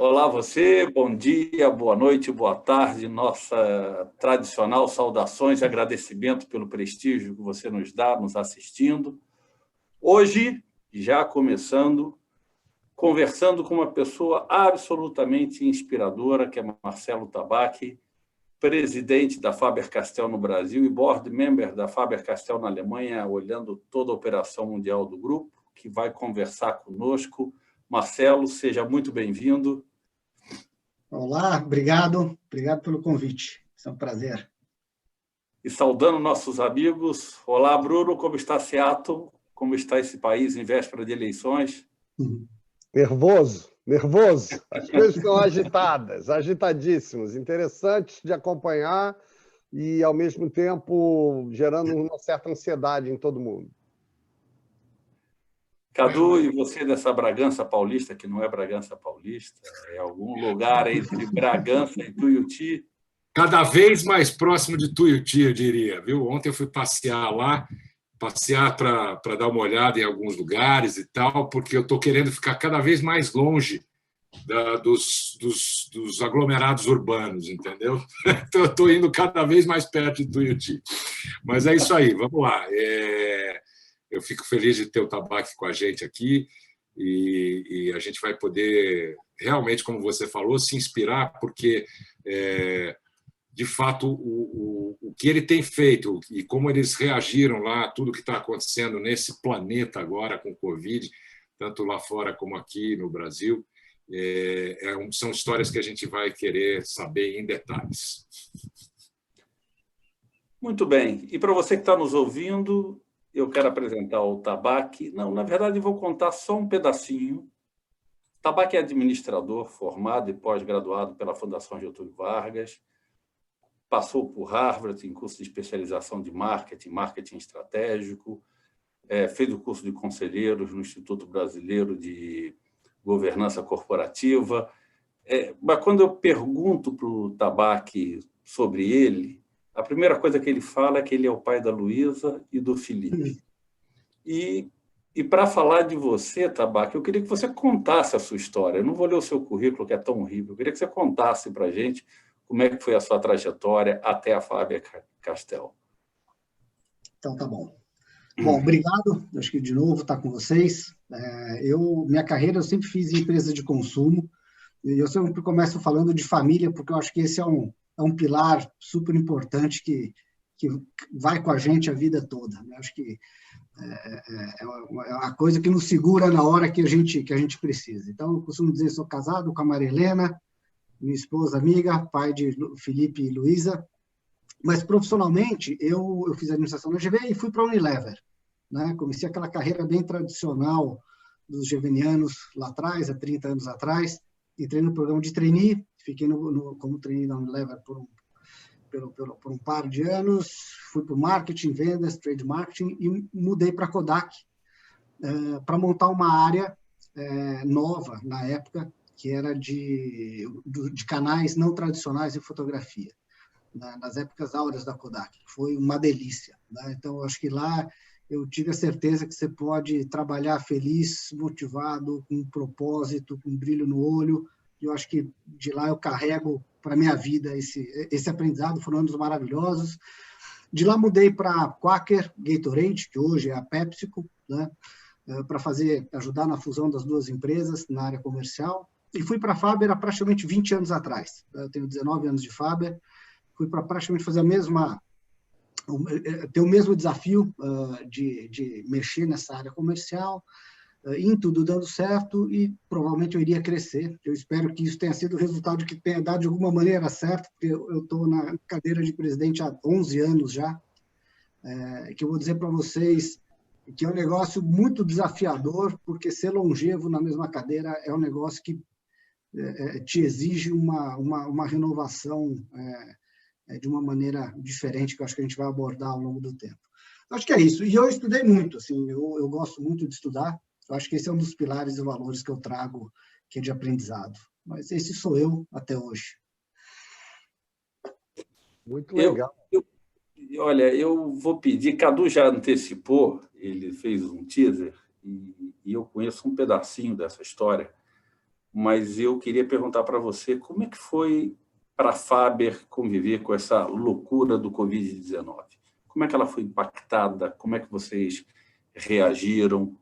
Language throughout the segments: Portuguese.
Olá você, bom dia, boa noite, boa tarde. Nossa tradicional saudações e agradecimento pelo prestígio que você nos dá, nos assistindo. Hoje, já começando, conversando com uma pessoa absolutamente inspiradora, que é Marcelo Tabacchi, presidente da Faber-Castell no Brasil e board member da Faber-Castell na Alemanha, olhando toda a operação mundial do grupo, que vai conversar conosco. Marcelo, seja muito bem-vindo. Olá, obrigado pelo convite. É um prazer. E saudando nossos amigos. Olá, Bruno, como está Seattle? Como está esse país em véspera de eleições? Nervoso. As coisas estão agitadas, agitadíssimas, interessantes de acompanhar e, ao mesmo tempo, gerando uma certa ansiedade em todo mundo. Cadu, e você dessa Bragança Paulista, que não é Bragança Paulista, é algum lugar entre Bragança e Tuiuti? Cada vez mais próximo de Tuiuti, eu diria. Viu? Ontem eu fui passear lá, para dar uma olhada em alguns lugares e tal, porque eu estou querendo ficar cada vez mais longe dos aglomerados urbanos, entendeu? Então, eu estou indo cada vez mais perto de Tuiuti. Mas é isso aí, vamos lá. Eu fico feliz de ter o Tabacchi com a gente aqui e a gente vai poder, realmente, como você falou, se inspirar, porque, de fato, o que ele tem feito e como eles reagiram lá, tudo que está acontecendo nesse planeta agora com o Covid, tanto lá fora como aqui no Brasil, são histórias que a gente vai querer saber em detalhes. Muito bem. E para você que está nos ouvindo, eu quero apresentar o Tabacchi. Não, na verdade, eu vou contar só um pedacinho. Tabacchi é administrador formado e pós-graduado pela Fundação Getúlio Vargas, passou por Harvard em curso de especialização de marketing estratégico, fez o curso de conselheiros no Instituto Brasileiro de Governança Corporativa. Mas quando eu pergunto para o Tabacchi sobre ele, a primeira coisa que ele fala é que ele é o pai da Luísa e do Felipe. E para falar de você, Tabacchi, eu queria que você contasse a sua história. Eu não vou ler o seu currículo, que é tão horrível. Eu queria que você contasse para a gente como é que foi a sua trajetória até a Faber-Castell. Então, tá bom. Bom, obrigado. Acho que, de novo, estar com vocês. Minha carreira, eu sempre fiz em empresa de consumo. E eu sempre começo falando de família, porque eu acho que esse é um pilar super importante que vai com a gente a vida toda. Eu acho que é a coisa que nos segura na hora que a gente precisa. Então, eu costumo dizer, sou casado com a Maria Helena, minha esposa amiga, pai de Felipe e Luísa, mas profissionalmente eu fiz administração na GV e fui para a Unilever. Né? Comecei aquela carreira bem tradicional dos gevenianos lá atrás, há 30 anos atrás. Entrei no programa de trainee, fiquei como trainee na Unilever por um par de anos, fui para o marketing, vendas, trade marketing e mudei para a Kodak para montar uma área nova na época, que era de canais não tradicionais em fotografia, nas épocas áureas da Kodak. Foi uma delícia. Né? Então, eu acho que lá eu tive a certeza que você pode trabalhar feliz, motivado, com um propósito, com um brilho no olho. E eu acho que de lá eu carrego para a minha vida esse aprendizado. Foram anos maravilhosos. De lá mudei para a Quaker Gatorade, que hoje é a PepsiCo, né? Para ajudar na fusão das duas empresas na área comercial. E fui para a Faber há praticamente 20 anos atrás. Eu tenho 19 anos de Faber. Fui para praticamente fazer ter o mesmo desafio de mexer nessa área comercial, em tudo dando certo, e provavelmente eu iria crescer. Eu espero que isso tenha sido o resultado que tenha dado de alguma maneira certo, porque eu estou na cadeira de presidente há 11 anos já, que eu vou dizer para vocês que é um negócio muito desafiador, porque ser longevo na mesma cadeira é um negócio que te exige uma renovação de uma maneira diferente, que eu acho que a gente vai abordar ao longo do tempo. Acho que é isso. E eu estudei muito, assim, eu gosto muito de estudar. Eu acho que esse é um dos pilares e valores que eu trago, que é de aprendizado. Mas esse sou eu até hoje. Muito legal. Olha, eu vou pedir, Cadu já antecipou, ele fez um teaser, e eu conheço um pedacinho dessa história. mas eu queria perguntar para você como é que foi para a Faber conviver com essa loucura do Covid-19? Como é que ela foi impactada? Como é que vocês reagiram?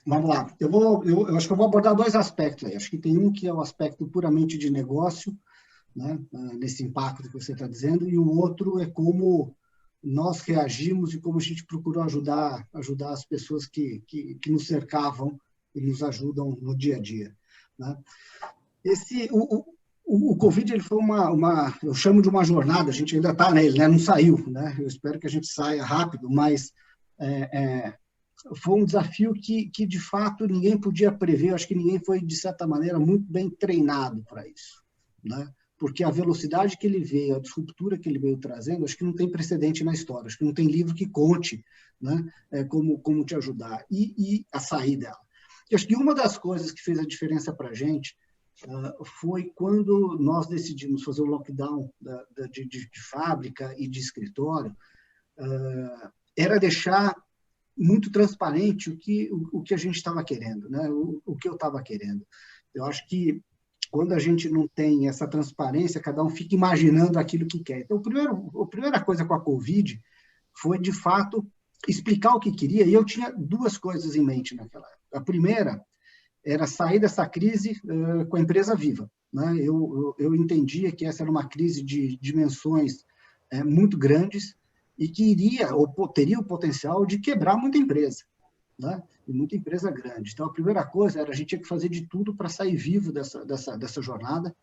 Vamos lá. Eu acho que eu vou abordar dois aspectos aí. Acho que tem um que é o aspecto puramente de negócio, né, nesse impacto que você está dizendo, e o outro é como nós reagimos e como a gente procurou ajudar as pessoas que nos cercavam e nos ajudam no dia a dia, né? O Covid ele foi eu chamo de uma jornada, a gente ainda está nele, né? Não saiu, né? Eu espero que a gente saia rápido, mas foi um desafio que, de fato, ninguém podia prever. Eu acho que ninguém foi, de certa maneira, muito bem treinado para isso, né? Porque a velocidade que ele veio, a disruptura que ele veio trazendo, acho que não tem precedente na história, acho que não tem livro que conte, né, como te ajudar e a sair dela. Eu acho que uma das coisas que fez a diferença para a gente foi quando nós decidimos fazer o lockdown de fábrica e de escritório, era deixar muito transparente o que a gente estava querendo, né, o que eu estava querendo. Eu acho que quando a gente não tem essa transparência, cada um fica imaginando aquilo que quer. Então, a primeira coisa com a Covid foi, de fato, explicar o que queria, e eu tinha duas coisas em mente naquela época. A primeira era sair dessa crise com a empresa viva, né? Eu entendia que essa era uma crise de dimensões muito grandes e que teria o potencial de quebrar muita empresa, né? E muita empresa grande. Então, a primeira coisa era a gente tinha que fazer de tudo para sair vivo dessa jornada.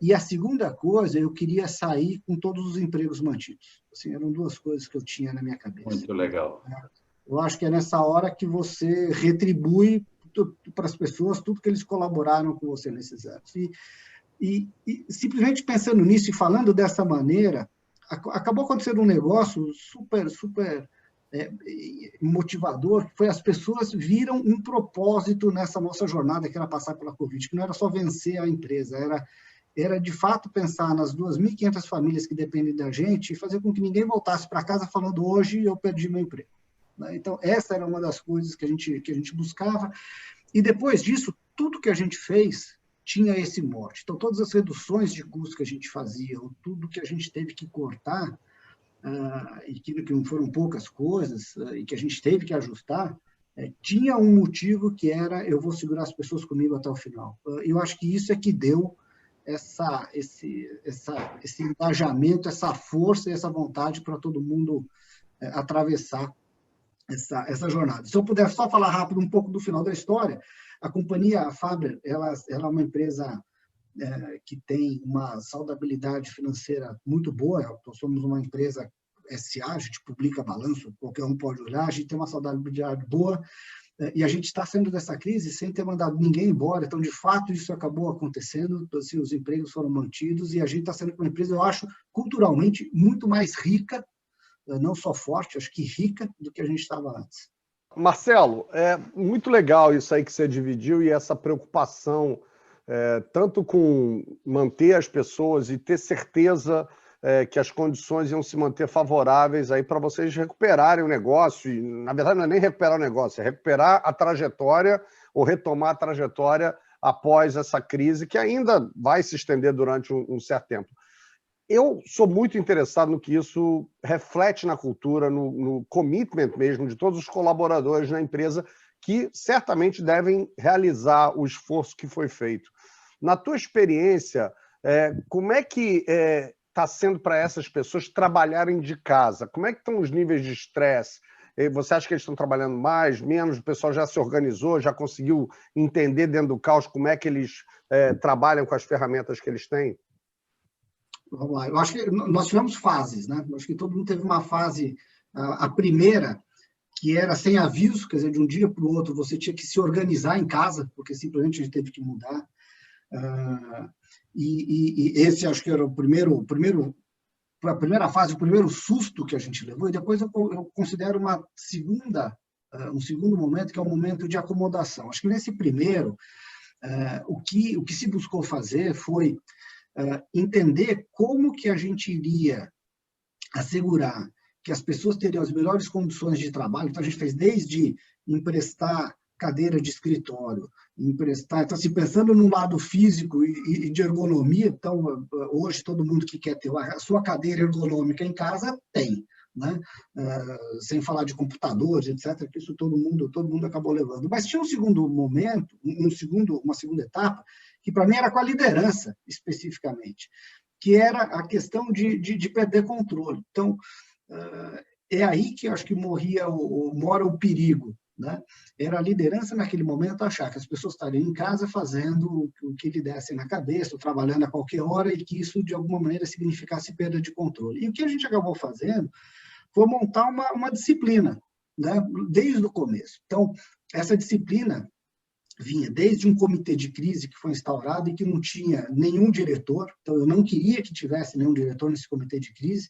E a segunda coisa, eu queria sair com todos os empregos mantidos. Assim, eram duas coisas que eu tinha na minha cabeça. Muito legal. Eu acho que é nessa hora que você retribui para as pessoas tudo que eles colaboraram com você nesses anos. E simplesmente pensando nisso e falando dessa maneira, acabou acontecendo um negócio super motivador, que foi as pessoas viram um propósito nessa nossa jornada, que era passar pela Covid, que não era só vencer a empresa, era de fato pensar nas 2.500 famílias que dependem da gente e fazer com que ninguém voltasse para casa falando hoje eu perdi meu emprego. Então, essa era uma das coisas que a gente buscava. E depois disso, tudo que a gente fez tinha esse mote. Então, todas as reduções de custos que a gente fazia, ou tudo que a gente teve que cortar, e que não foram poucas coisas, e que a gente teve que ajustar, tinha um motivo que era eu vou segurar as pessoas comigo até o final. Eu acho que isso é que deu esse engajamento, essa força e essa vontade para todo mundo atravessar essa jornada. Se eu puder só falar rápido um pouco do final da história, a companhia Faber, ela é uma empresa que tem uma saudabilidade financeira muito boa. Nós somos uma empresa SA, a gente publica balanço, qualquer um pode olhar, a gente tem uma saudabilidade boa, e a gente está saindo dessa crise sem ter mandado ninguém embora. Então, de fato, isso acabou acontecendo, assim, os empregos foram mantidos, e a gente está sendo uma empresa, eu acho, culturalmente muito mais rica, não só forte, acho que rica do que a gente estava antes. Marcelo, é muito legal isso aí que você dividiu e essa preocupação tanto com manter as pessoas e ter certeza que as condições iam se manter favoráveis aí para vocês recuperarem o negócio. E, na verdade, não é nem recuperar o negócio, é recuperar a trajetória ou retomar a trajetória após essa crise, que ainda vai se estender durante um certo tempo. Eu sou muito interessado no que isso reflete na cultura, no commitment mesmo de todos os colaboradores na empresa, que certamente devem realizar o esforço que foi feito. Na tua experiência, como é que está sendo para essas pessoas trabalharem de casa? Como é que estão os níveis de estresse? Você acha que eles estão trabalhando mais, menos? O pessoal já se organizou, já conseguiu entender dentro do caos como é que eles trabalham com as ferramentas que eles têm? Vamos lá. Eu acho que nós tivemos fases, né? Eu acho que todo mundo teve uma fase, a primeira, que era sem aviso, quer dizer, de um dia para o outro você tinha que se organizar em casa, porque simplesmente a gente teve que mudar. E esse acho que era a primeira fase, o primeiro susto que a gente levou, e depois eu considero um segundo momento, que é o momento de acomodação. Acho que nesse primeiro, o que se buscou fazer foi entender como que a gente iria assegurar que as pessoas teriam as melhores condições de trabalho. Então, a gente fez desde emprestar cadeira de escritório, emprestar. Então, assim, pensando no lado físico e de ergonomia, então, hoje todo mundo que quer ter a sua cadeira ergonômica em casa tem, né? Sem falar de computadores, etc., que isso todo mundo acabou levando. Mas tinha um segundo momento, uma segunda etapa, que para mim era com a liderança, especificamente, que era a questão de perder controle. Então, é aí que eu acho que mora o perigo, né? Era a liderança naquele momento achar que as pessoas estariam em casa fazendo o que lhe desse na cabeça, ou trabalhando a qualquer hora, e que isso, de alguma maneira, significasse perda de controle. E o que a gente acabou fazendo foi montar uma disciplina, né? Desde o começo. Então, essa disciplina vinha desde um comitê de crise que foi instaurado e que não tinha nenhum diretor. Então, eu não queria que tivesse nenhum diretor nesse comitê de crise,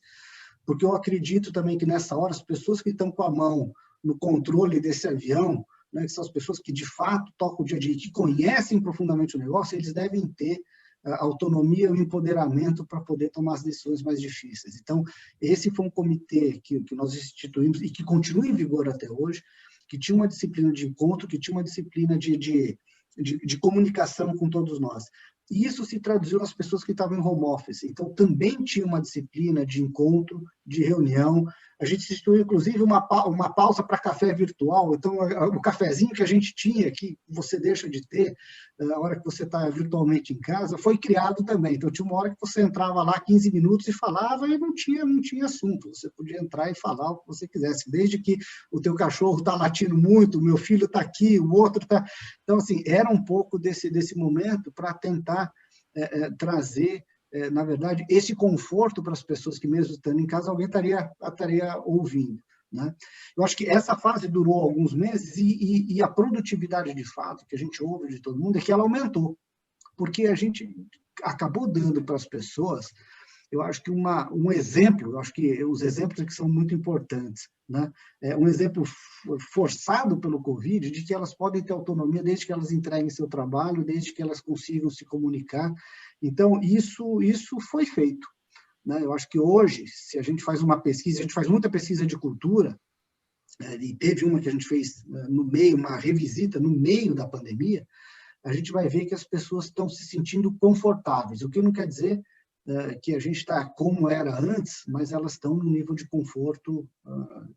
porque eu acredito também que, nessa hora, as pessoas que estão com a mão no controle desse avião, né, que são as pessoas que, de fato, tocam o dia a dia, que conhecem profundamente o negócio, eles devem ter a autonomia e o empoderamento para poder tomar as decisões mais difíceis. Então, esse foi um comitê que nós instituímos e que continua em vigor até hoje, que tinha uma disciplina de encontro, que tinha uma disciplina de comunicação com todos nós. E isso se traduziu nas pessoas que estavam em home office. Então, também tinha uma disciplina de encontro, de reunião. A gente instituiu, inclusive, uma pausa para café virtual. Então, o cafezinho que a gente tinha, que você deixa de ter na hora que você está virtualmente em casa, foi criado também. Então, tinha uma hora que você entrava lá 15 minutos e falava e não tinha assunto. Você podia entrar e falar o que você quisesse, desde que o teu cachorro está latindo muito, o meu filho está aqui, o outro está... Então, assim, era um pouco desse momento para tentar trazer, na verdade, esse conforto para as pessoas que, mesmo estando em casa, alguém estaria ouvindo, né? Eu acho que essa fase durou alguns meses e a produtividade, de fato, que a gente ouve de todo mundo, é que ela aumentou, porque a gente acabou dando para as pessoas, eu acho que um exemplo, eu acho que os exemplos aqui são muito importantes, né? Um exemplo forçado pelo Covid, de que elas podem ter autonomia desde que elas entreguem seu trabalho, desde que elas consigam se comunicar. Então, isso foi feito, né? Eu acho que hoje, se a gente faz uma pesquisa, a gente faz muita pesquisa de cultura, e teve uma que a gente fez no meio, uma revisita no meio da pandemia, a gente vai ver que as pessoas estão se sentindo confortáveis, o que não quer dizer que a gente está como era antes, mas elas estão num nível de conforto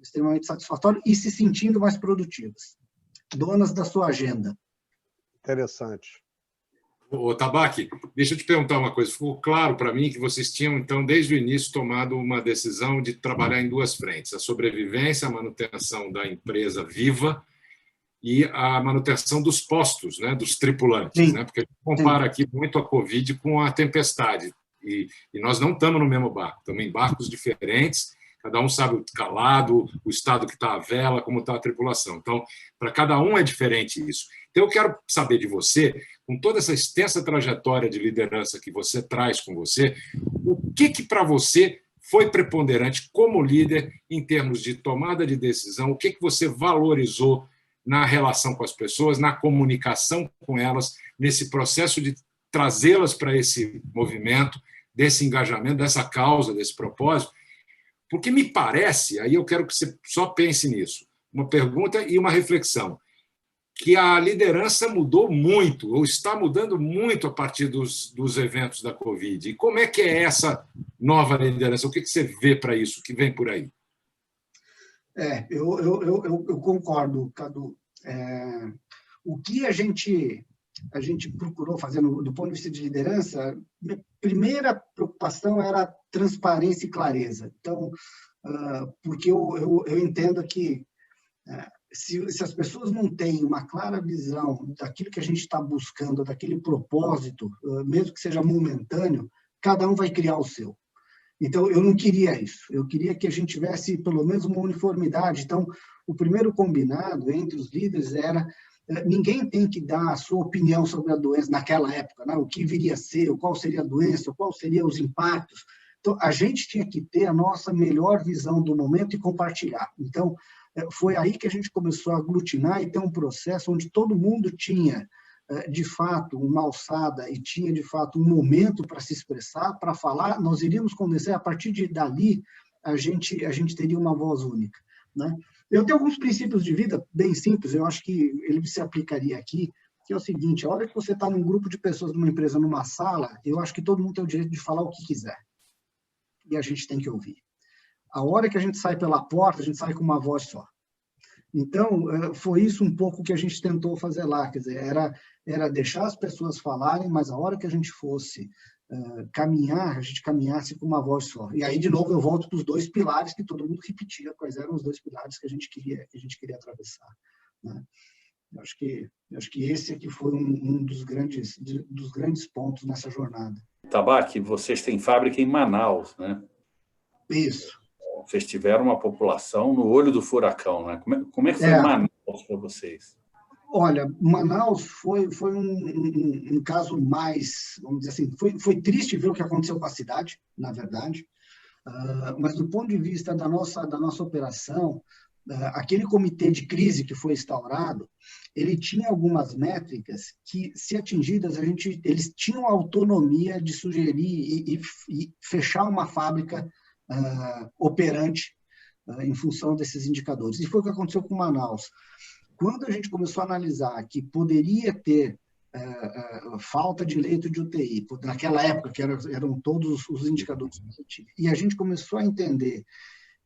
extremamente satisfatório e se sentindo mais produtivas, donas da sua agenda. Interessante. Ô, Tabaque, deixa eu te perguntar uma coisa. Ficou claro para mim que vocês tinham, então, desde o início, tomado uma decisão de trabalhar em duas frentes: a sobrevivência, a manutenção da empresa viva e a manutenção dos postos, né, dos tripulantes, né? Porque a gente compara aqui muito a Covid com a tempestade. E nós não estamos no mesmo barco, estamos em barcos diferentes, cada um sabe o calado, o estado que está a vela, como está a tripulação. Então, para cada um é diferente isso. Então, eu quero saber de você, com toda essa extensa trajetória de liderança que você traz com você, o que para você foi preponderante como líder em termos de tomada de decisão, o que você valorizou na relação com as pessoas, na comunicação com elas, nesse processo de trazê-las para esse movimento, desse engajamento, dessa causa, desse propósito, porque me parece, aí eu quero que você só pense nisso, uma pergunta e uma reflexão, que a liderança mudou muito, ou está mudando muito a partir dos eventos da Covid. E como é que é essa nova liderança? O que você vê para isso, que vem por aí? Eu concordo, Cadu. O que a gente procurou fazer do ponto de vista de liderança, minha primeira preocupação era transparência e clareza. Então, porque eu entendo que se as pessoas não têm uma clara visão daquilo que a gente está buscando, daquele propósito, mesmo que seja momentâneo, cada um vai criar o seu. Então, eu não queria isso. Eu queria que a gente tivesse, pelo menos, uma uniformidade. Então, o primeiro combinado entre os líderes era: ninguém tem que dar a sua opinião sobre a doença naquela época, né? O que viria a ser, qual seria a doença, quais seriam os impactos. Então, a gente tinha que ter a nossa melhor visão do momento e compartilhar. Então, foi aí que a gente começou a aglutinar e ter um processo onde todo mundo tinha, de fato, uma alçada e tinha, de fato, um momento para se expressar, para falar. Nós iríamos convencer, a partir dali, a gente teria uma voz única, né? Eu tenho alguns princípios de vida bem simples, eu acho que ele se aplicaria aqui, que é o seguinte: a hora que você está num grupo de pessoas numa empresa, numa sala, eu acho que todo mundo tem o direito de falar o que quiser. E a gente tem que ouvir. A hora que a gente sai pela porta, a gente sai com uma voz só. Então, foi isso um pouco que a gente tentou fazer lá, quer dizer, era deixar as pessoas falarem, mas a hora que a gente fosse caminhar, a gente caminhasse com uma voz só. E aí, de novo, eu volto para os 2 pilares que todo mundo repetia, quais eram os 2 pilares que a gente queria atravessar, né? Eu acho que esse aqui foi um dos grandes pontos nessa jornada. Tabaque, vocês têm fábrica em Manaus, né? Isso. Vocês tiveram uma população no olho do furacão, né? Como é que foi Manaus para vocês? Olha, Manaus foi um caso mais, vamos dizer assim, foi triste ver o que aconteceu com a cidade, na verdade, mas do ponto de vista da nossa operação, aquele comitê de crise que foi instaurado, ele tinha algumas métricas que, se atingidas, eles tinham autonomia de sugerir e fechar uma fábrica operante em função desses indicadores. E foi o que aconteceu com Manaus. Quando a gente começou a analisar que poderia ter falta de leito de UTI, naquela época, que eram todos os indicadores positivos, e a gente começou a entender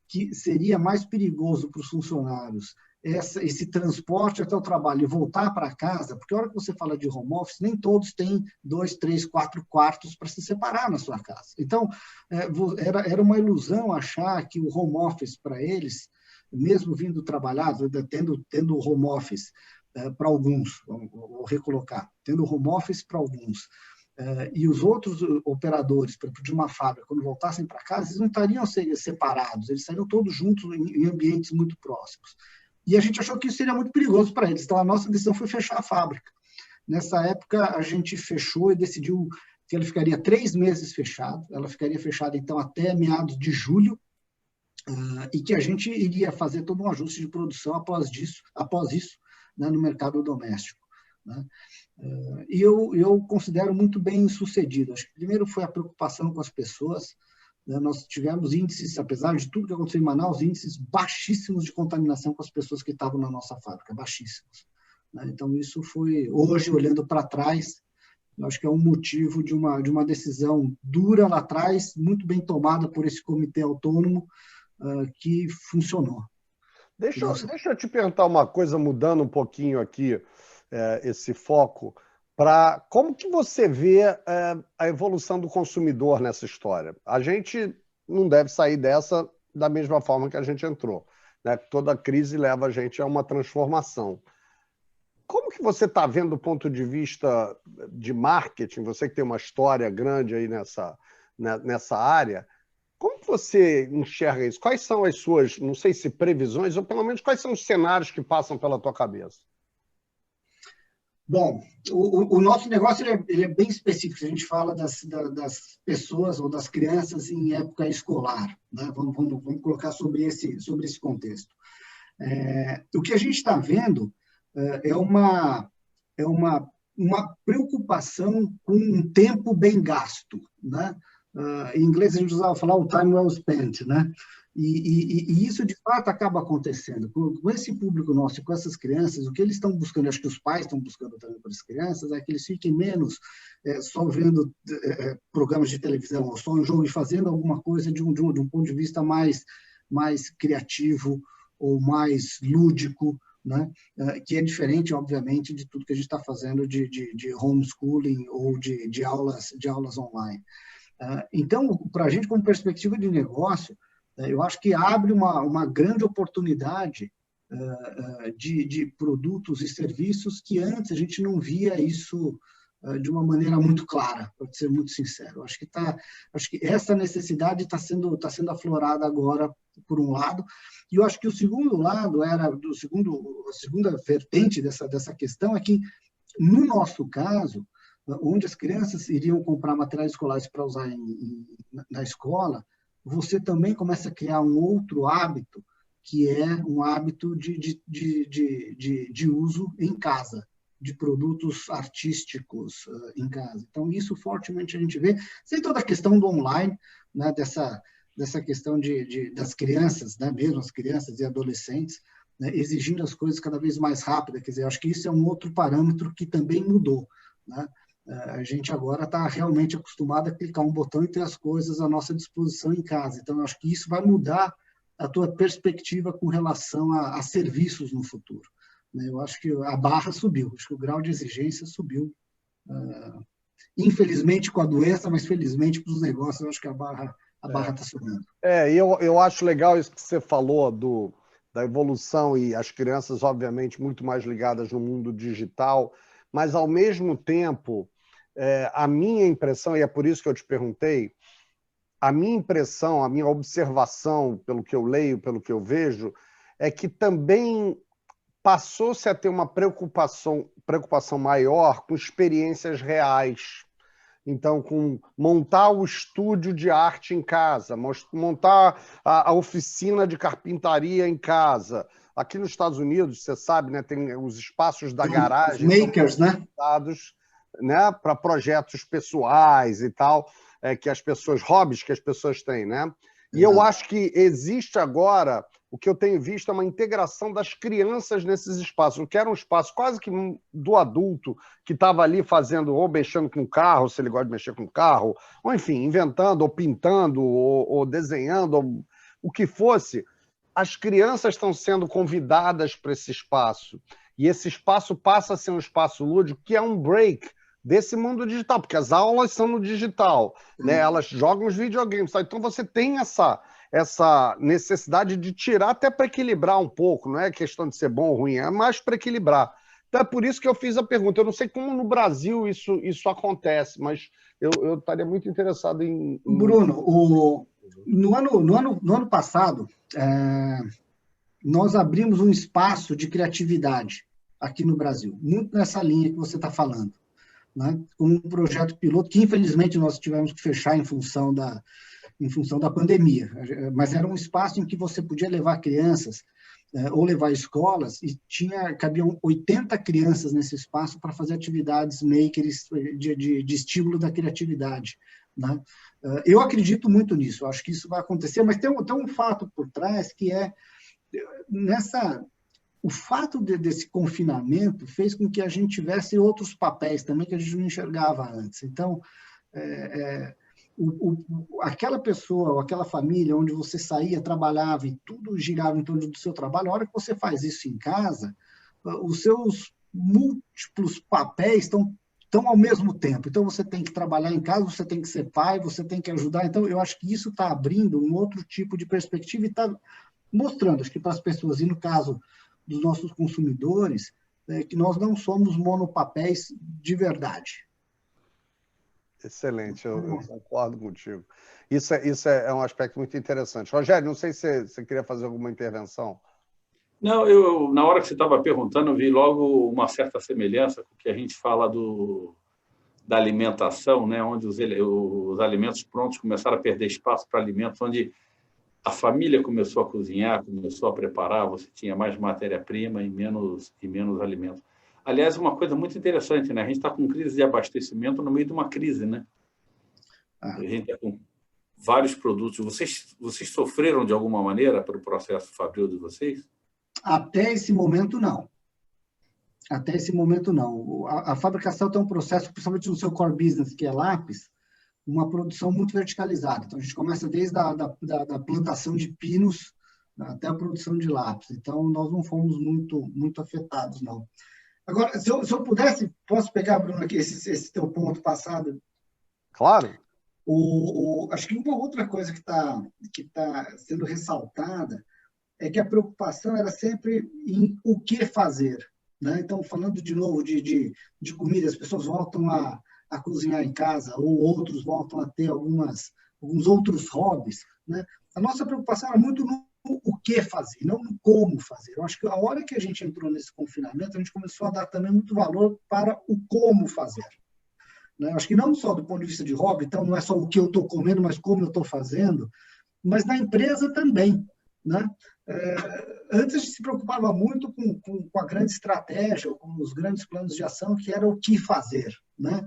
que seria mais perigoso para os funcionários esse transporte até o trabalho e voltar para casa, porque a hora que você fala de home office, nem todos têm 2, 3, 4 quartos para se separar na sua casa. Então, era uma ilusão achar que o home office para eles, mesmo vindo trabalhar, tendo home office para alguns, vou recolocar, tendo home office para alguns, e os outros operadores de uma fábrica, quando voltassem para casa, eles não estariam separados, eles estariam todos juntos em ambientes muito próximos. E a gente achou que isso seria muito perigoso para eles, então a nossa decisão foi fechar a fábrica. Nessa época, a gente fechou e decidiu que ela ficaria 3 meses fechada, ela ficaria fechada, então, até meados de julho, e que a gente iria fazer todo um ajuste de produção após isso, né, no mercado doméstico, né? E eu considero muito bem sucedido. Acho que primeiro foi a preocupação com as pessoas, né? Nós tivemos índices, apesar de tudo que aconteceu em Manaus, índices baixíssimos de contaminação com as pessoas que estavam na nossa fábrica, baixíssimos, né? Então, isso foi, hoje, olhando para trás, eu acho que é um motivo de uma decisão dura lá atrás, muito bem tomada por esse comitê autônomo, que funcionou. Deixa eu te perguntar uma coisa, mudando um pouquinho aqui esse foco, para como que você vê a evolução do consumidor nessa história? A gente não deve sair dessa da mesma forma que a gente entrou, né? Toda crise leva a gente a uma transformação. Como que você está vendo do ponto de vista de marketing, você que tem uma história grande aí nessa área, como que você enxerga isso? Quais são as suas, não sei se previsões, ou pelo menos quais são os cenários que passam pela tua cabeça? Bom, o nosso negócio ele é bem específico. A gente fala das pessoas ou das crianças em época escolar, né? Vamos colocar sobre esse contexto. O que a gente está vendo é uma preocupação com um tempo bem gasto, né? Em inglês a gente usava falar o time well spent, né? E isso, de fato, acaba acontecendo. Com esse público nosso e com essas crianças, o que eles estão buscando, acho que os pais estão buscando também para as crianças, é que eles fiquem menos só vendo programas de televisão ou só um jogo, e fazendo alguma coisa de um ponto de vista mais criativo ou mais lúdico, né? Que é diferente, obviamente, de tudo que a gente está fazendo de homeschooling ou de aulas online. Então, para a gente, como perspectiva de negócio, eu acho que abre uma grande oportunidade de produtos e serviços que antes a gente não via isso de uma maneira muito clara, para ser muito sincero. Acho que essa necessidade está sendo aflorada agora, por um lado, e eu acho que o segundo lado a segunda vertente dessa questão é que, no nosso caso, onde as crianças iriam comprar materiais escolares para usar na escola, você também começa a criar um outro hábito, que é um hábito de uso em casa, de produtos artísticos em casa. Então, isso fortemente a gente vê, sem toda a questão do online, né, dessa questão das crianças, né, mesmo as crianças e adolescentes, né, exigindo as coisas cada vez mais rápidas. Quer dizer, acho que isso é um outro parâmetro que também mudou, né? A gente agora está realmente acostumado a clicar um botão e ter as coisas à nossa disposição em casa. Então, eu acho que isso vai mudar a tua perspectiva com relação a serviços no futuro, né? Eu acho que a barra subiu, acho que o grau de exigência subiu. Infelizmente com a doença, mas felizmente para os negócios, eu acho que a barra está subindo. Eu acho legal isso que você falou da evolução e as crianças, obviamente, muito mais ligadas no mundo digital, mas, ao mesmo tempo, a minha impressão, e é por isso que eu te perguntei, a minha impressão, a minha observação, pelo que eu leio, pelo que eu vejo, é que também passou-se a ter uma preocupação maior com experiências reais. Então, com montar o estúdio de arte em casa, montar a oficina de carpintaria em casa. Aqui nos Estados Unidos, você sabe, né, tem os espaços da garagem makers, né? Né, para projetos pessoais e tal, hobbies que as pessoas têm, né? E eu acho que existe agora, o que eu tenho visto é uma integração das crianças nesses espaços. Eu quero um espaço quase que do adulto que estava ali fazendo, ou mexendo com carro, se ele gosta de mexer com carro, ou enfim, inventando, ou pintando, ou desenhando, ou o que fosse. As crianças estão sendo convidadas para esse espaço. E esse espaço passa a ser um espaço lúdico, que é um break desse mundo digital, porque as aulas são no digital, né? Elas jogam os videogames, tá? Então você tem essa necessidade de tirar até para equilibrar um pouco, não é questão de ser bom ou ruim, é mais para equilibrar. Então é por isso que eu fiz a pergunta. Eu não sei como no Brasil isso acontece, mas eu estaria muito interessado em... Bruno, no ano passado, nós abrimos um espaço de criatividade aqui no Brasil, muito nessa linha que você está falando, né? Com um projeto piloto que, infelizmente, nós tivemos que fechar em função da pandemia, mas era um espaço em que você podia levar crianças ou levar escolas, e cabiam 80 crianças nesse espaço para fazer atividades makers de estímulo da criatividade, né? Eu acredito muito nisso, acho que isso vai acontecer, mas tem um fato por trás que o fato desse confinamento fez com que a gente tivesse outros papéis também que a gente não enxergava antes. Então, aquela pessoa ou aquela família onde você saía, trabalhava e tudo girava em torno do seu trabalho, a hora que você faz isso em casa, os seus múltiplos papéis estão ao mesmo tempo. Então, você tem que trabalhar em casa, você tem que ser pai, você tem que ajudar. Então, eu acho que isso está abrindo um outro tipo de perspectiva e está mostrando, acho que para as pessoas, e no caso dos nossos consumidores, que nós não somos monopapéis de verdade. Excelente, eu concordo contigo. Isso é um aspecto muito interessante. Rogério, não sei se você queria fazer alguma intervenção. Não, na hora que você estava perguntando, eu vi logo uma certa semelhança com o que a gente fala da alimentação, né? Onde os alimentos prontos começaram a perder espaço para alimentos, onde a família começou a cozinhar, começou a preparar, você tinha mais matéria-prima e menos alimentos. Aliás, uma coisa muito interessante, né? A gente está com crise de abastecimento no meio de uma crise, né? A gente está com vários produtos. Vocês sofreram de alguma maneira pelo processo fabril de vocês? Até esse momento, não. Até esse momento, não. A fabricação tem um processo, principalmente no seu core business, que é lápis, uma produção muito verticalizada. Então, a gente começa desde da plantação de pinos até a produção de lápis. Então, nós não fomos muito afetados, não. Agora, se eu pudesse, posso pegar, Bruno, aqui esse teu ponto passado? Claro. Acho que uma outra coisa que tá sendo ressaltada é que a preocupação era sempre em o que fazer, né? Então, falando de novo de comida, as pessoas voltam a cozinhar em casa, ou outros voltam a ter alguns outros hobbies, né? A nossa preocupação era muito no o que fazer, não no como fazer. Eu acho que a hora que a gente entrou nesse confinamento, a gente começou a dar também muito valor para o como fazer, né? Eu acho que não só do ponto de vista de hobby, então não é só o que eu estou comendo, mas como eu estou fazendo, mas na empresa também, né? Antes a gente se preocupava muito com a grande estratégia, com os grandes planos de ação, que era o que fazer, né?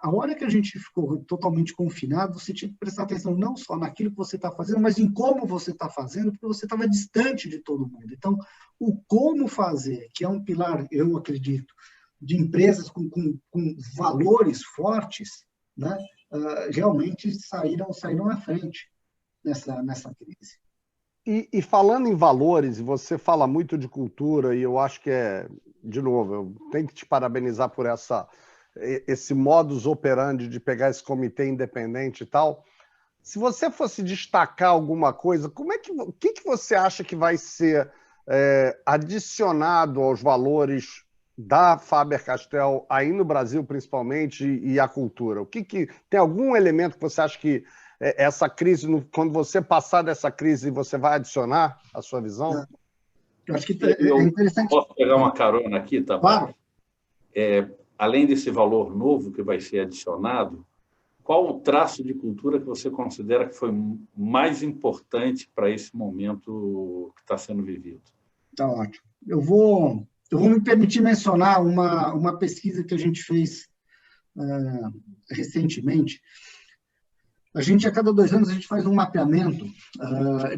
A hora que a gente ficou totalmente confinado, você tinha que prestar atenção não só naquilo que você está fazendo, mas em como você está fazendo, porque você estava distante de todo mundo. Então, o como fazer, que é um pilar, eu acredito, de empresas com valores fortes, né, realmente saíram à frente nessa crise. E falando em valores, você fala muito de cultura, e eu acho que de novo, eu tenho que te parabenizar por esse modus operandi de pegar esse comitê independente e tal. Se você fosse destacar alguma coisa, o que você acha que vai ser adicionado aos valores da Faber-Castell, aí no Brasil principalmente, e a cultura? Tem algum elemento que você acha que essa crise, quando você passar dessa crise, você vai adicionar a sua visão? Eu acho que é interessante. Posso pegar uma carona aqui, tá? Claro. Além desse valor novo que vai ser adicionado, qual o traço de cultura que você considera que foi mais importante para esse momento que está sendo vivido? Tá ótimo. Eu vou me permitir mencionar uma pesquisa que a gente fez recentemente. A cada 2 anos, a gente faz um mapeamento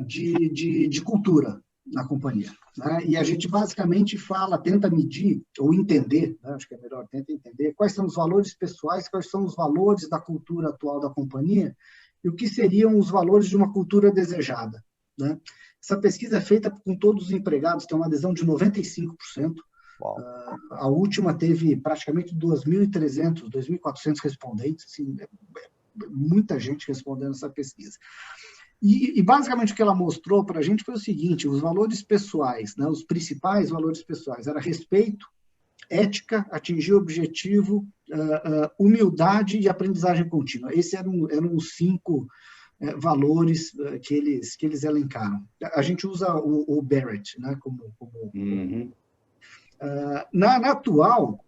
de cultura na companhia, né? E a gente basicamente tenta medir ou entender, né? Acho que é melhor, tenta entender quais são os valores pessoais, quais são os valores da cultura atual da companhia e o que seriam os valores de uma cultura desejada, né? Essa pesquisa é feita com todos os empregados, tem uma adesão de 95%. A última teve praticamente 2.300, 2.400 respondentes, assim, muita gente respondendo essa pesquisa. E basicamente o que ela mostrou para a gente foi o seguinte: os valores pessoais, né, os principais valores pessoais, era respeito, ética, atingir o objetivo, humildade e aprendizagem contínua. Esses eram os 5 valores que eles elencaram. A gente usa o Barrett, né, como Uhum. Na atual,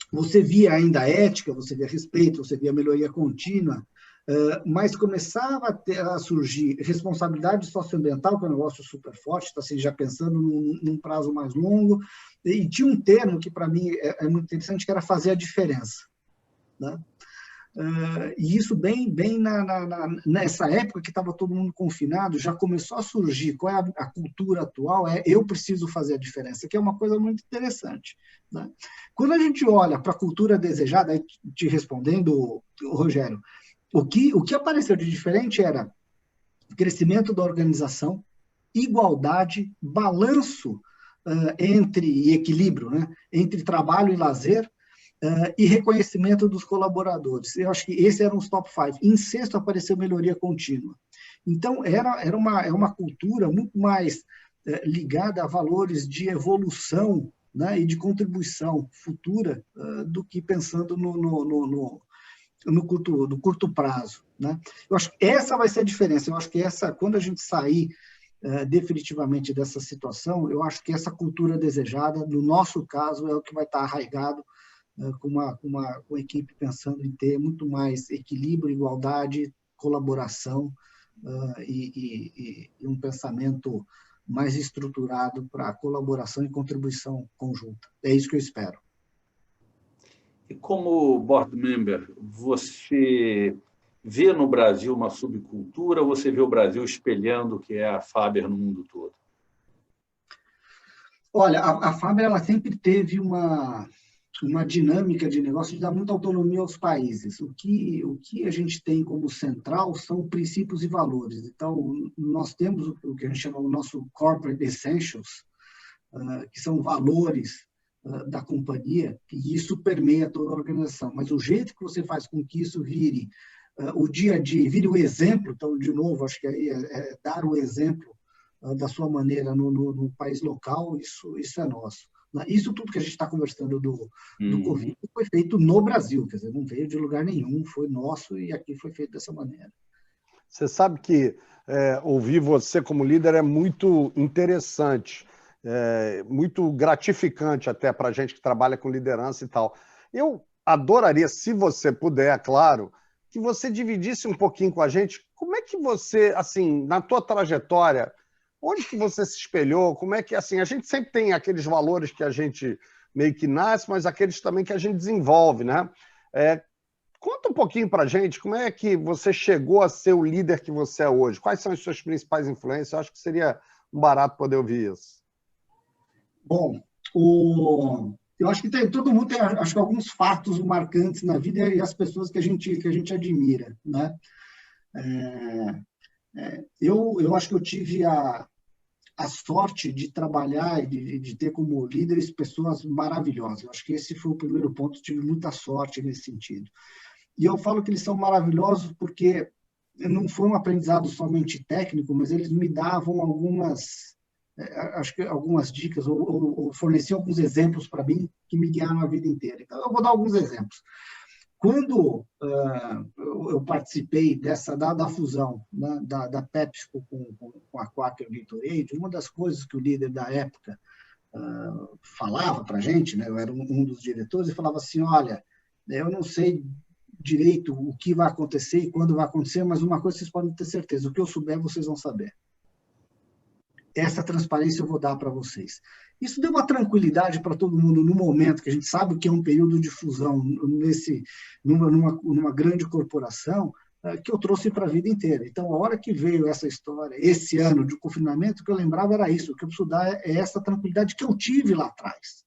você via ainda ética, você via respeito, você via melhoria contínua, mas começava a surgir responsabilidade socioambiental, que é um negócio super forte, está assim, já pensando num prazo mais longo, e tinha um termo que, para mim, é muito interessante, que era fazer a diferença, né? E isso bem nessa época que estava todo mundo confinado, já começou a surgir. Qual é a cultura atual? Eu preciso fazer a diferença, que é uma coisa muito interessante, né? Quando a gente olha para a cultura desejada, aí te respondendo, Rogério, o que apareceu de diferente era crescimento da organização, igualdade, balanço e equilíbrio, né, entre trabalho e lazer, e reconhecimento dos colaboradores. Eu acho que esses eram os top 5. Em sexto, apareceu melhoria contínua. Então, era uma cultura muito mais ligada a valores de evolução, né, e de contribuição futura do que pensando no curto prazo, né? Eu acho que essa vai ser a diferença. Eu acho que quando a gente sair definitivamente dessa situação, eu acho que essa cultura desejada, no nosso caso, é o que vai estar arraigado com uma equipe pensando em ter muito mais equilíbrio, igualdade, colaboração e um pensamento mais estruturado para colaboração e contribuição conjunta. É isso que eu espero. E como board member, você vê no Brasil uma subcultura ou você vê o Brasil espelhando o que é a Faber no mundo todo? Olha, a Faber ela sempre teve uma dinâmica de negócio de dar muita autonomia aos países. O que a gente tem como central são princípios e valores. Então, nós temos o que a gente chama o nosso Corporate Essentials, que são valores da companhia, e isso permeia toda a organização. Mas o jeito que você faz com que isso vire o dia a dia, vire o exemplo, então, de novo, acho que aí é dar o exemplo da sua maneira no país local, isso é nosso. Isso tudo que a gente está conversando do Covid foi feito no Brasil, quer dizer, não veio de lugar nenhum, foi nosso e aqui foi feito dessa maneira. Você sabe que ouvir você como líder é muito interessante, muito gratificante até para a gente que trabalha com liderança e tal. Eu adoraria, se você puder, claro, que você dividisse um pouquinho com a gente como é que você, assim, na tua trajetória, onde que você se espelhou, como é que, assim, a gente sempre tem aqueles valores que a gente meio que nasce, mas aqueles também que a gente desenvolve, né? Conta um pouquinho para a gente como é que você chegou a ser o líder que você é hoje. Quais são as suas principais influências? Eu acho que seria um barato poder ouvir isso. Bom, eu acho que todo mundo tem, acho que alguns fatos marcantes na vida e as pessoas que a gente admira, né? Eu acho que eu tive a sorte de trabalhar e de ter como líderes pessoas maravilhosas. Eu acho que esse foi o primeiro ponto, eu tive muita sorte nesse sentido. E eu falo que eles são maravilhosos porque não foi um aprendizado somente técnico, mas eles me davam acho que algumas dicas ou forneciam alguns exemplos para mim que me guiaram a vida inteira. Então, eu vou dar alguns exemplos. Quando eu participei da fusão, né, da PepsiCo com a Quaker Gatorade, uma das coisas que o líder da época falava para a gente, né, eu era um dos diretores, e falava assim, olha, eu não sei direito o que vai acontecer e quando vai acontecer, mas uma coisa vocês podem ter certeza, o que eu souber, vocês vão saber. Essa transparência eu vou dar para vocês. Isso deu uma tranquilidade para todo mundo no momento que a gente sabe que é um período de fusão numa grande corporação, que eu trouxe para a vida inteira. Então, a hora que veio essa história, esse ano de confinamento, o que eu lembrava era isso, o que eu preciso dar é essa tranquilidade que eu tive lá atrás,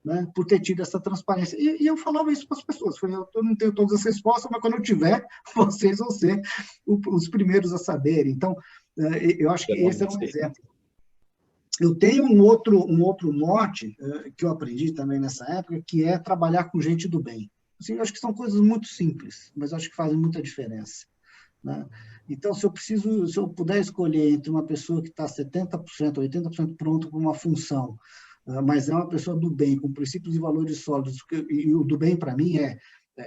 né, por ter tido essa transparência. E eu falava isso para as pessoas. Eu não tenho todas as respostas, mas quando eu tiver, vocês vão ser os primeiros a saberem. Então, eu acho que esse é um exemplo. Eu tenho um outro mote que eu aprendi também nessa época, que é trabalhar com gente do bem. Assim, eu acho que são coisas muito simples, mas eu acho que fazem muita diferença, né? Então, se eu puder escolher entre uma pessoa que está 70%, 80% pronto para uma função, mas é uma pessoa do bem, com princípios e valores sólidos, e o do bem, para mim,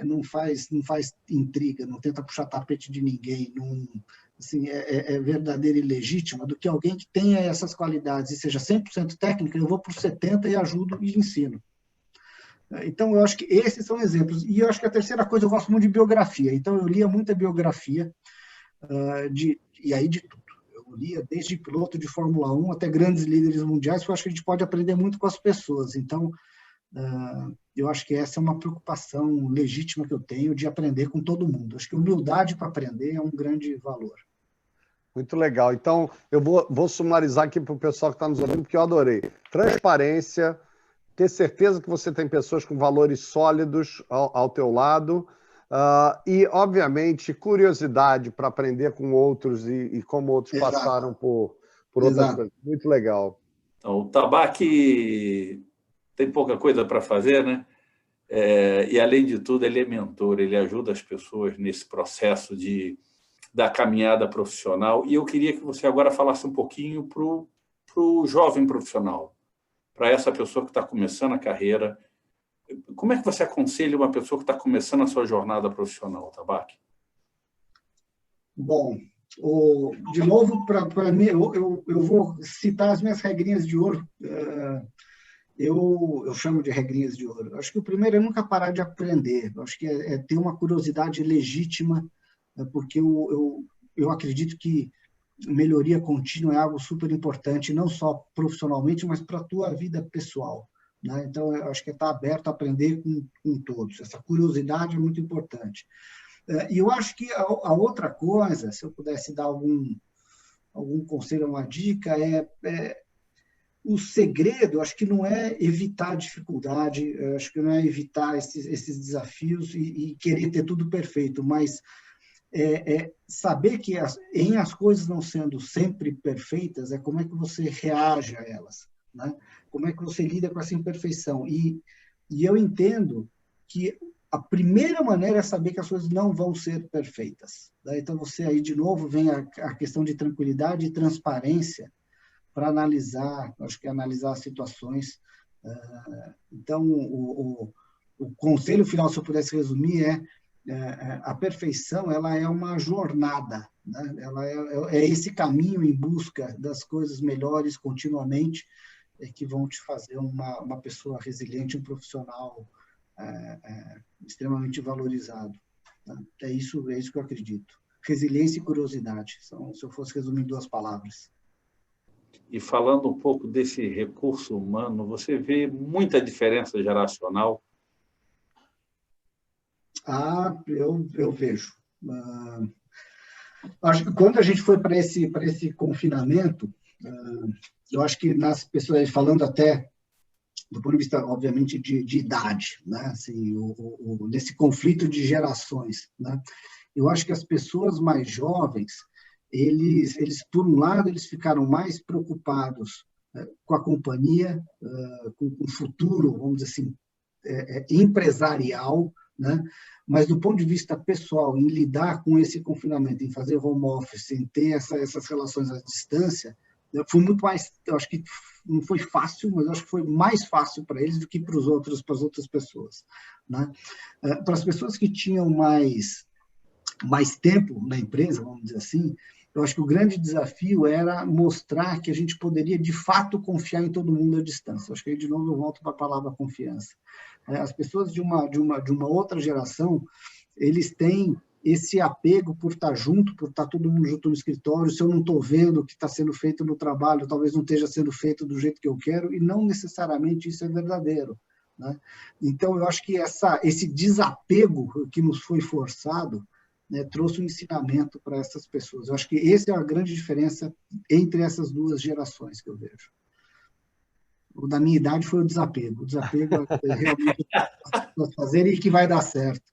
não faz intriga, não tenta puxar tapete de ninguém, não, assim, é verdadeira e legítima, do que alguém que tenha essas qualidades e seja 100% técnica, eu vou para os 70% e ajudo e ensino. Então, eu acho que esses são exemplos. E eu acho que a terceira coisa, eu gosto muito de biografia. Então, eu lia muita biografia, e aí de tudo. Eu lia desde piloto de Fórmula 1 até grandes líderes mundiais, porque eu acho que a gente pode aprender muito com as pessoas. Então, eu acho que essa é uma preocupação legítima que eu tenho de aprender com todo mundo. Acho que humildade para aprender é um grande valor. Muito legal. Então, eu vou sumarizar aqui para o pessoal que está nos ouvindo, porque eu adorei. Transparência, ter certeza que você tem pessoas com valores sólidos ao teu lado, e, obviamente, curiosidade para aprender com outros e como outros Exato. passaram por outras coisas. Muito legal. Então, o Tabaque tem pouca coisa para fazer, né? E, além de tudo, ele é mentor, ele ajuda as pessoas nesse processo da caminhada profissional. E eu queria que você agora falasse um pouquinho para o jovem profissional, para essa pessoa que está começando a carreira. Como é que você aconselha uma pessoa que está começando a sua jornada profissional, Tabaque? Bom, de novo, para mim, eu vou citar as minhas regrinhas de ouro. Eu chamo de regrinhas de ouro. Acho que o primeiro é nunca parar de aprender. Acho que é ter uma curiosidade legítima, porque eu acredito que melhoria contínua é algo super importante, não só profissionalmente, mas para a tua vida pessoal, né? Então, eu acho que é estar aberto a aprender com todos. Essa curiosidade é muito importante. E eu acho que a outra coisa, se eu pudesse dar algum conselho, uma dica, o segredo, acho que não é evitar a dificuldade, acho que não é evitar esses desafios e querer ter tudo perfeito, mas saber que as coisas não sendo sempre perfeitas, como é que você reage a elas, né? Como é que você lida com essa imperfeição. E eu entendo que a primeira maneira é saber que as coisas não vão ser perfeitas, né? Então, você aí, de novo, vem a questão de tranquilidade e transparência para analisar, acho que analisar as situações. Então, o conselho final, se eu pudesse resumir, a perfeição, ela é uma jornada, né? Ela é esse caminho em busca das coisas melhores continuamente, que vão te fazer uma pessoa resiliente, um profissional extremamente valorizado, tá? É isso que eu acredito. Resiliência e curiosidade, se eu fosse resumir em 2 palavras. E falando um pouco desse recurso humano, você vê muita diferença geracional? Eu vejo. Acho que quando a gente foi para esse confinamento, eu acho que nas pessoas, falando até do ponto de vista, obviamente, de idade, né? Assim, nesse conflito de gerações, né? Eu acho que as pessoas mais jovens, eles por um lado, eles ficaram mais preocupados com a companhia, com o futuro, vamos dizer assim, empresarial, né? Mas do ponto de vista pessoal, em lidar com esse confinamento, em fazer home office, em ter essas relações à distância, foi muito mais, eu acho que não foi fácil, mas eu acho que foi mais fácil para eles do que para as outras pessoas, né? Para as pessoas que tinham mais tempo na empresa, vamos dizer assim, eu acho que o grande desafio era mostrar que a gente poderia, de fato, confiar em todo mundo à distância. Acho que aí, de novo, eu volto para a palavra confiança. As pessoas de uma outra geração, eles têm esse apego por estar junto, por estar todo mundo junto no escritório. Se eu não estou vendo o que está sendo feito no trabalho, talvez não esteja sendo feito do jeito que eu quero, e não necessariamente isso é verdadeiro, né? Então, eu acho que esse desapego que nos foi forçado, né, trouxe um ensinamento para essas pessoas. Eu acho que essa é a grande diferença entre essas duas gerações que eu vejo. O da minha idade foi o desapego. O desapego é realmente fazer e que vai dar certo.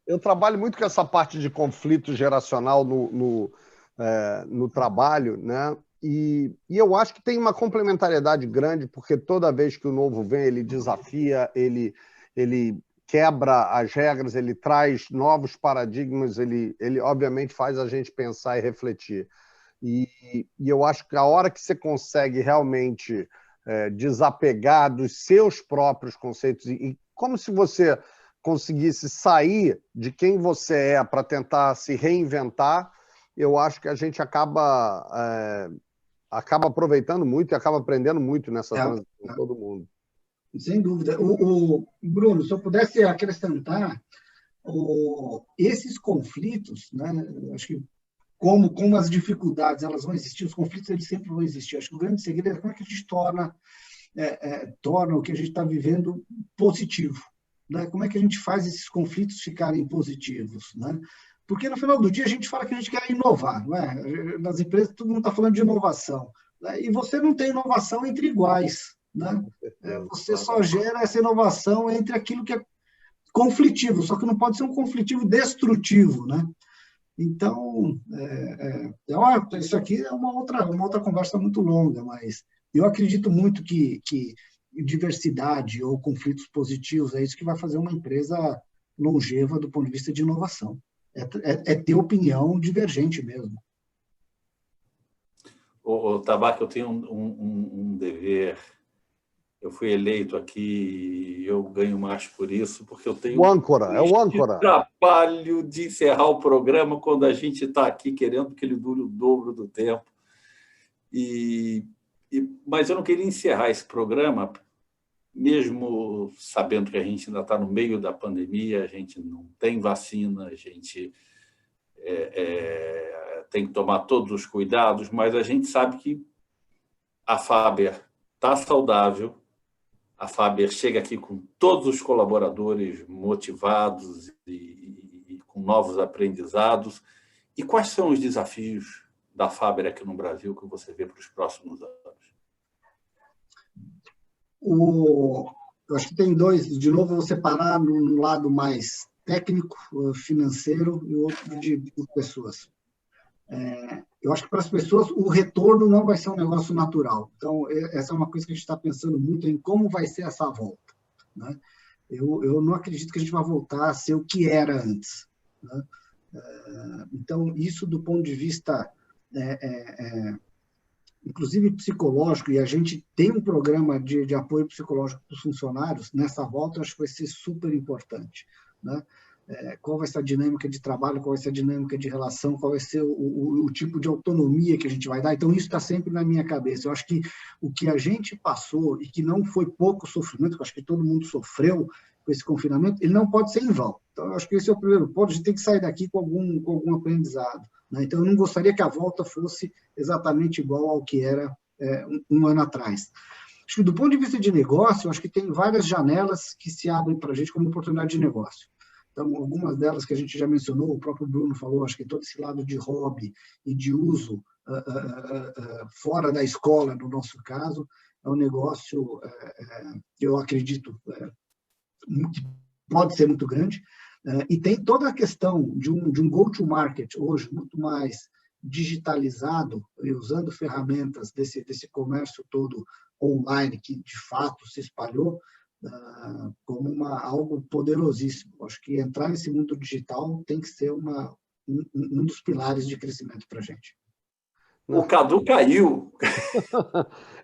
Eu trabalho muito com essa parte de conflito geracional no trabalho, né? E eu acho que tem uma complementariedade grande, porque toda vez que o novo vem, ele desafia, ele quebra as regras, ele traz novos paradigmas, ele obviamente faz a gente pensar e refletir. E eu acho que a hora que você consegue realmente desapegar dos seus próprios conceitos, e como se você conseguisse sair de quem você é para tentar se reinventar, eu acho que a gente acaba aproveitando muito e acaba aprendendo muito nessa transição, todo mundo. Sem dúvida. Bruno, se eu pudesse acrescentar, esses conflitos, né, acho que como as dificuldades elas vão existir, os conflitos eles sempre vão existir. Acho que o grande segredo é como é que a gente torna o que a gente está vivendo positivo, né? Como é que a gente faz esses conflitos ficarem positivos, né? Porque no final do dia a gente fala que a gente quer inovar, não é? Nas empresas todo mundo está falando de inovação, né? E você não tem inovação entre iguais, né? Você só gera essa inovação entre aquilo que é conflitivo, só que não pode ser um conflitivo destrutivo, né? Então, isso aqui é uma outra conversa muito longa, mas eu acredito muito que diversidade ou conflitos positivos é isso que vai fazer uma empresa longeva do ponto de vista de inovação. É ter opinião divergente mesmo. Tabac, eu tenho um dever. Eu fui eleito aqui e eu ganho mais por isso, porque eu tenho o âncora. trabalho de encerrar o programa quando a gente está aqui querendo que ele dure o dobro do tempo. Mas eu não queria encerrar esse programa, mesmo sabendo que a gente ainda está no meio da pandemia, a gente não tem vacina, a gente tem que tomar todos os cuidados, mas a gente sabe que a Faber está saudável. A Faber chega aqui com todos os colaboradores motivados e com novos aprendizados. E quais são os desafios da Faber aqui no Brasil que você vê para os próximos anos? Eu acho que tem dois. De novo, eu vou separar no lado mais técnico, financeiro, e outro de pessoas. Eu acho que para as pessoas o retorno não vai ser um negócio natural. Então, essa é uma coisa que a gente está pensando muito em como vai ser essa volta, né? Eu não acredito que a gente vai voltar a ser o que era antes, né? Então, isso do ponto de vista, inclusive psicológico, e a gente tem um programa de apoio psicológico para os funcionários, nessa volta eu acho que vai ser super importante, né? Qual vai ser a dinâmica de trabalho, qual vai ser a dinâmica de relação, qual vai ser o tipo de autonomia que a gente vai dar. Então, isso está sempre na minha cabeça. Eu acho que o que a gente passou, e que não foi pouco sofrimento, eu acho que todo mundo sofreu com esse confinamento, ele não pode ser em vão. Então, eu acho que esse é o primeiro ponto, a gente tem que sair daqui com algum aprendizado, né? Então, eu não gostaria que a volta fosse exatamente igual ao que era um ano atrás. Acho que do ponto de vista de negócio, eu acho que tem várias janelas que se abrem para a gente como oportunidade de negócio. Então, algumas delas que a gente já mencionou, o próprio Bruno falou, acho que todo esse lado de hobby e de uso fora da escola, no nosso caso, é um negócio que eu acredito que pode ser muito grande. E tem toda a questão de um go-to-market hoje muito mais digitalizado, usando ferramentas desse comércio todo online que, de fato, se espalhou como algo poderosíssimo. Acho que entrar nesse mundo digital tem que ser um dos pilares de crescimento para a gente. O Cadu caiu.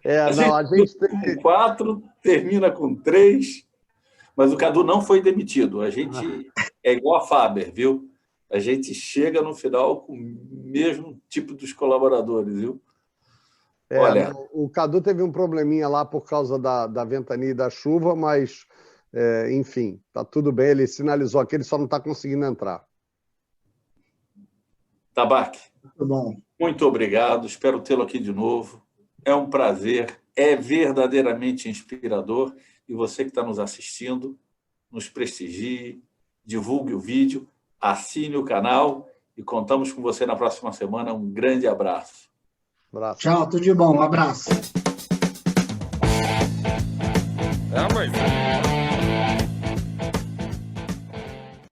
A gente tem 4, termina com 3, mas o Cadu não foi demitido. A gente é igual a Faber, viu? A gente chega no final com o mesmo tipo dos colaboradores, viu? Olha, o Cadu teve um probleminha lá por causa da ventania e da chuva, mas, enfim, tá tudo bem. Ele sinalizou aqui, ele só não está conseguindo entrar. Tabaque, muito bom. Muito obrigado. Espero tê-lo aqui de novo. É um prazer. É verdadeiramente inspirador. E você que está nos assistindo, nos prestigie, divulgue o vídeo, assine o canal e contamos com você na próxima semana. Um grande abraço. Tchau, tudo de bom. Um abraço.